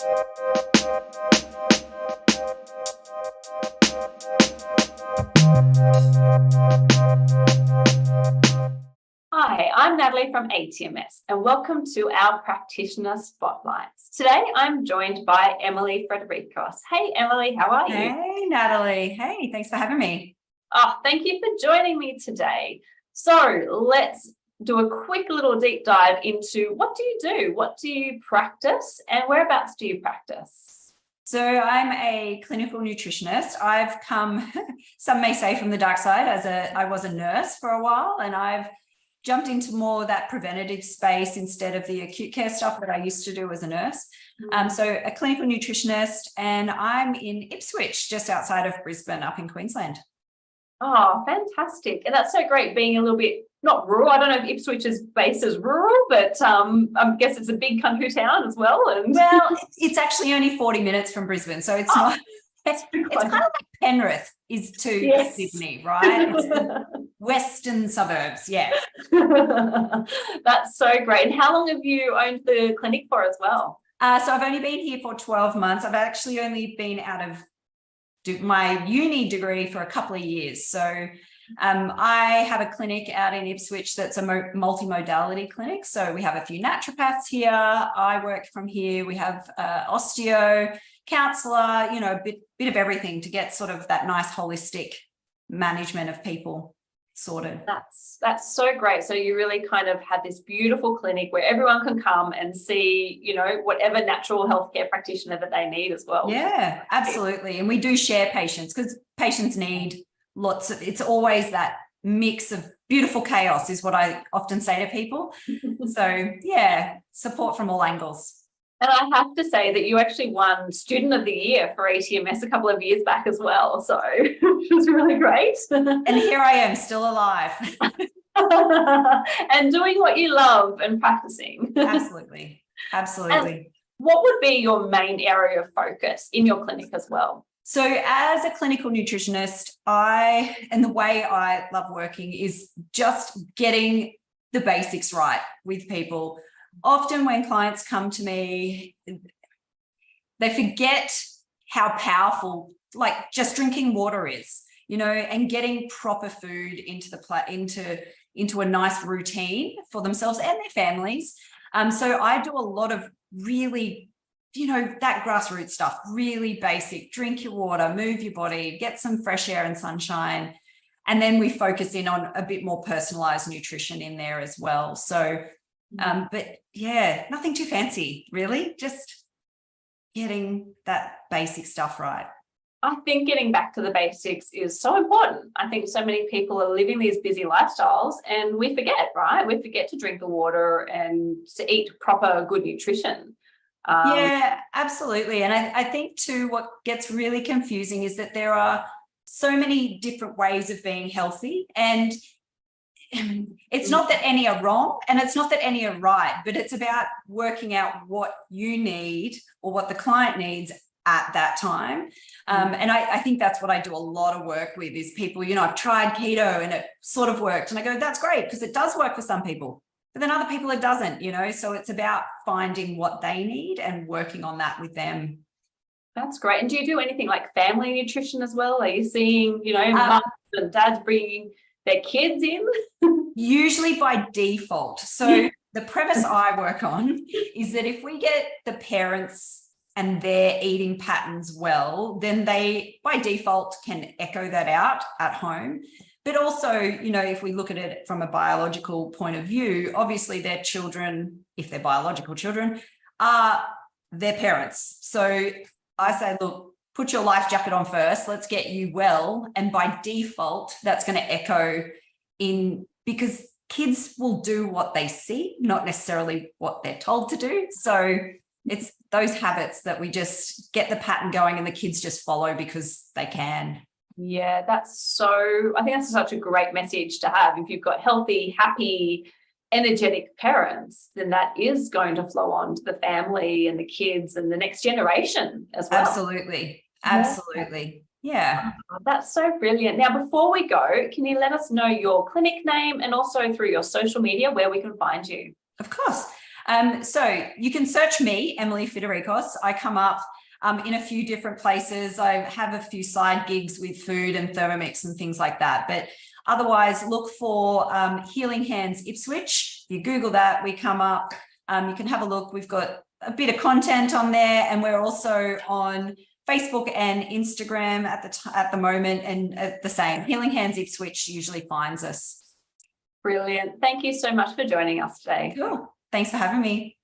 Hi, I'm Natalie from ATMS and welcome to our Practitioner Spotlights. Today I'm joined by Emily Fidirikkos. Hey Emily, how are you? Hey Natalie, hey, thanks for having me. Oh, thank you for joining me today. So let's do a quick little deep dive into what do you do? What do you practice and whereabouts do you practice? So I'm a clinical nutritionist. I've come, some may say from the dark side, I was a nurse for a while, and I've jumped into more that preventative space instead of the acute care stuff that I used to do as a nurse. So a clinical nutritionist, and I'm in Ipswich, just outside of Brisbane, up in Queensland. Oh, fantastic. And that's so great being a little bit, not rural. I don't know if Ipswich is based as rural, but I guess it's a big country town as well. And well, it's actually only 40 minutes from Brisbane. So it's not, it's kind of like Penrith is to Sydney, right? It's the western suburbs, yeah. That's so great. And how long have you owned the clinic for as well? So I've only been here for 12 months. I've actually only been out of my uni degree for a couple of years. So I have a clinic out in Ipswich that's a multimodality clinic. So we have a few naturopaths here. I work from here. We have osteo, counsellor, you know, a bit of everything to get sort of that nice holistic management of people sorted. That's so great. So you really kind of had this beautiful clinic where everyone can come and see, you know, whatever natural healthcare practitioner that they need as well. Yeah, absolutely. And we do share patients because patients need lots of, it's always that mix of beautiful chaos is what I often say to people. So yeah, support from all angles. And I have to say that you actually won Student of the Year for ATMS a couple of years back as well. So it was really great. And here I am, still alive. And doing what you love and practicing. Absolutely. Absolutely. And what would be your main area of focus in your clinic as well? So as a clinical nutritionist, and the way I love working is just getting the basics right with people. Often when clients come to me, they forget how powerful, like just drinking water is, you know, and getting proper food into a nice routine for themselves and their families. So I do a lot of really, you know, that grassroots stuff, really basic, drink your water, move your body, get some fresh air and sunshine. And then we focus in on a bit more personalized nutrition in there as well. So but yeah, nothing too fancy, really, just getting that basic stuff right. I think getting back to the basics is so important. I think so many people are living these busy lifestyles and we forget, right? We forget to drink the water and to eat proper, good nutrition. Yeah, absolutely. And I think too, what gets really confusing is that there are so many different ways of being healthy, and it's not that any are wrong and it's not that any are right, but it's about working out what you need or what the client needs at that time. And I think that's what I do a lot of work with is people, you know, I've tried keto and it sort of worked. And I go, that's great because it does work for some people, but then other people it doesn't, you know, so it's about finding what they need and working on that with them. That's great. And do you do anything like family nutrition as well? Are you seeing, you know, mums and dads bringing their kids in? Usually by default. So the premise I work on is that if we get the parents and their eating patterns well, then they by default can echo that out at home. But also, you know, if we look at it from a biological point of view, obviously their children, if they're biological children, are their parents. So I say, look, put your life jacket on first, let's get you well. And by default, that's going to echo in, because kids will do what they see, not necessarily what they're told to do. So it's those habits that we just get the pattern going and the kids just follow because they can. Yeah, I think that's such a great message to have. If you've got healthy, happy, energetic parents, then that is going to flow on to the family and the kids and the next generation as well. Absolutely. Absolutely. Yeah. Oh, that's so brilliant. Now, before we go, can you let us know your clinic name and also through your social media where we can find you? Of course. So you can search me, Emily Fidirikkos. I come up in a few different places. I have a few side gigs with food and Thermomix and things like that. But otherwise, look for Healing Hands Ipswich. If you Google that, we come up. You can have a look. We've got a bit of content on there, and we're also on Facebook and Instagram at the moment, and the same. Healing Hands Ipswich usually finds us. Brilliant. Thank you so much for joining us today. Cool. Thanks for having me.